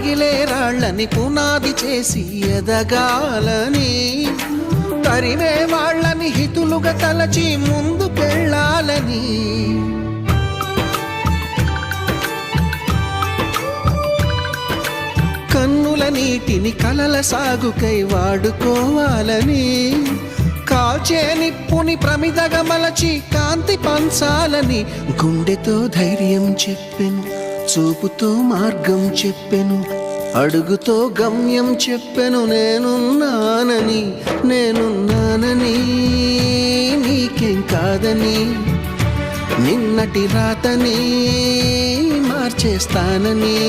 రగిలే రాళ్ళని పునాది చేసి ఎదగాలని, తరిమే వాళ్ళని హితులుగా తలచి ముందుకెళ్ళాలని, కన్నుల నీటిని కలల సాగుకై వాడుకోవాలని, కాల్చే నిప్పుని ప్రమిదగా మలచి కాంతి పంచాలని, గుండెతో ధైర్యం చెప్పెను, చూపుతో మార్గం చెప్పెను, అడుగుతో గమ్యం చెప్పెను. నేనున్నానని నీకేం కాదని, నిన్నటి రాతని మార్చేస్తానని.